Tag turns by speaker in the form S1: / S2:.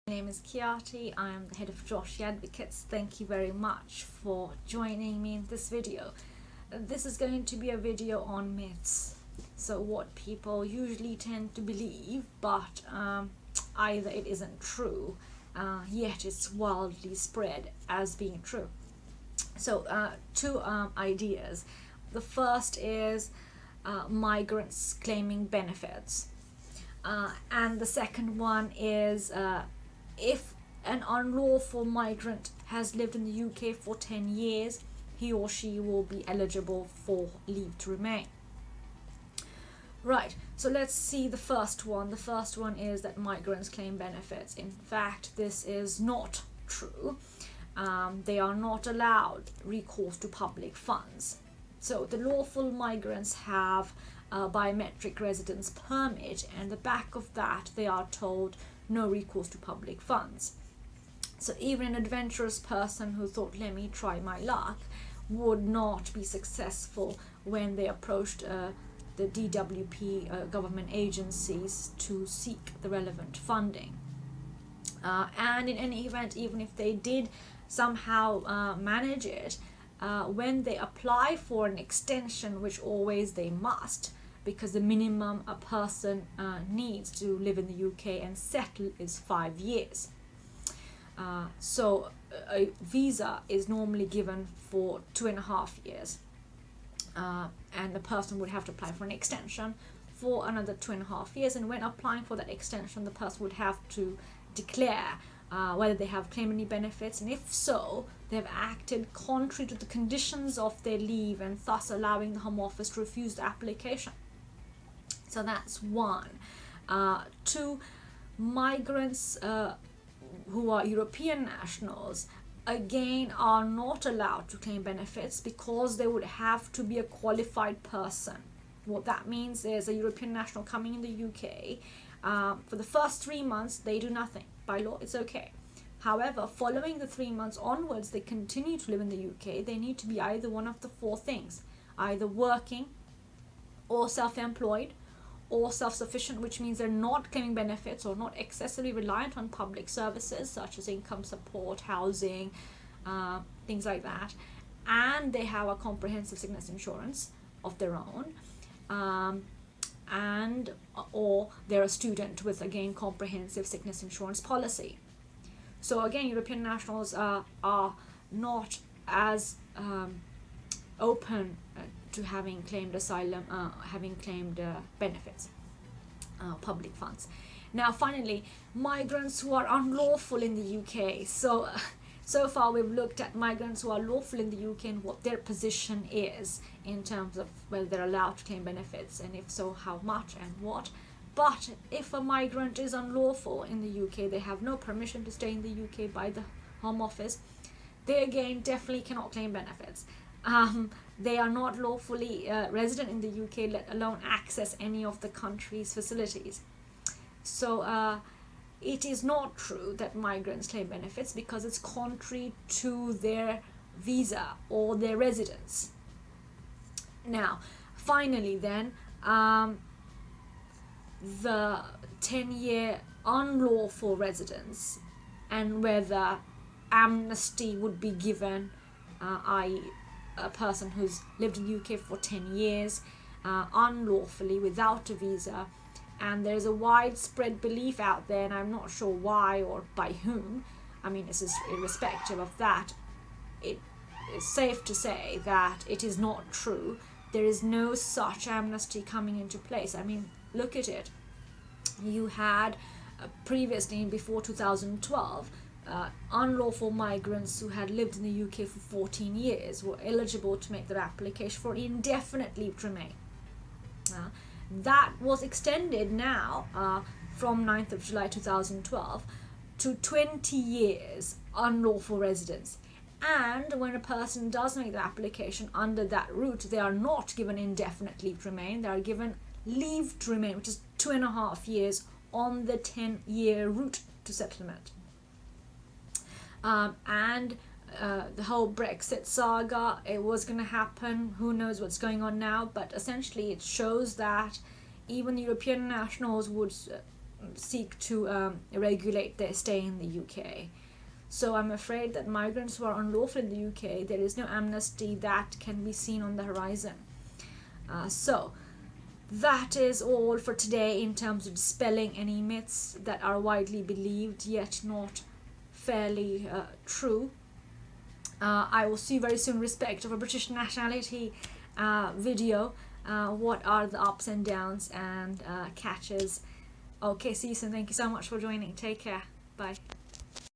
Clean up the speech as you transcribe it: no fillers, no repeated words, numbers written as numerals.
S1: My name is Kiati. I am the head of Joshi Advocates. Thank you very much for joining me in this video. This is going to be a video on myths. So what people usually tend to believe, but either it isn't true, yet it's wildly spread as being true. So two ideas. The first is migrants claiming benefits. And the second one is if an unlawful migrant has lived in the UK for 10 years, he or she will be eligible for leave to remain. Right, so let's see the first one. The first one is that migrants claim benefits. In fact, this is not true. They are not allowed recourse to public funds. So the lawful migrants have a biometric residence permit, and the back of that they are told no recourse to public funds. So even an adventurous person who thought, let me try my luck, would not be successful when they approached the DWP government agencies to seek the relevant funding. And in any event, even if they did somehow manage it, when they apply for an extension, which always they must, because the minimum a person needs to live in the UK and settle is 5 years. So a visa is normally given for 2.5 years, and the person would have to apply for an extension for another 2.5 years. And when applying for that extension, the person would have to declare whether they have claimed any benefits, and if so, they have acted contrary to the conditions of their leave, and thus allowing the Home Office to refuse the application. So that's one. Two, migrants who are European nationals, again, are not allowed to claim benefits because they would have to be a qualified person. What that means is a European national coming in the UK, for the first 3 months, they do nothing. By law, it's okay. However, following the 3 months onwards, they continue to live in the UK. They need to be either one of the four things, either working or self-employed or self-sufficient, which means they're not claiming benefits or not excessively reliant on public services such as income support, housing, things like that, and they have a comprehensive sickness insurance of their own, and or they're a student with, again, comprehensive sickness insurance policy. So again, European nationals are not as open to having claimed asylum, having claimed benefits, public funds. Now finally, migrants who are unlawful in the UK. So far we've looked at migrants who are lawful in the UK and what their position is in terms of whether they're allowed to claim benefits, and if so, how much and what. But if a migrant is unlawful in the UK, they have no permission to stay in the UK by the Home Office, they again definitely cannot claim benefits. They are not lawfully resident in the UK, let alone access any of the country's facilities. So it is not true that migrants claim benefits because it's contrary to their visa or their residence. Now, finally then, the 10-year unlawful residence and whether amnesty would be given, i.e. a person who's lived in the UK for 10 years unlawfully without a visa, and there's a widespread belief out there, and I'm not sure why or by whom, I mean, this is irrespective of that, it is safe to say that it is not true. There is no such amnesty coming into place. I mean, look at it. You had previously, before 2012, unlawful migrants who had lived in the UK for 14 years were eligible to make their application for indefinite leave to remain. That was extended now from 9th of July 2012 to 20 years unlawful residence. And when a person does make the application under that route, they are not given indefinite leave to remain, they are given leave to remain, which is 2.5 years on the 10-year route to settlement. And the whole Brexit saga, it was going to happen, who knows what's going on now, but essentially it shows that even European nationals would seek to regulate their stay in the UK. So I'm afraid that migrants who are unlawful in the UK, there is no amnesty that can be seen on the horizon. So that is all for today in terms of dispelling any myths that are widely believed yet not fairly true. I will see you very soon in respect of a British nationality video. What are the ups and downs and catches? Okay, see you soon. Thank you so much for joining. Take care. Bye.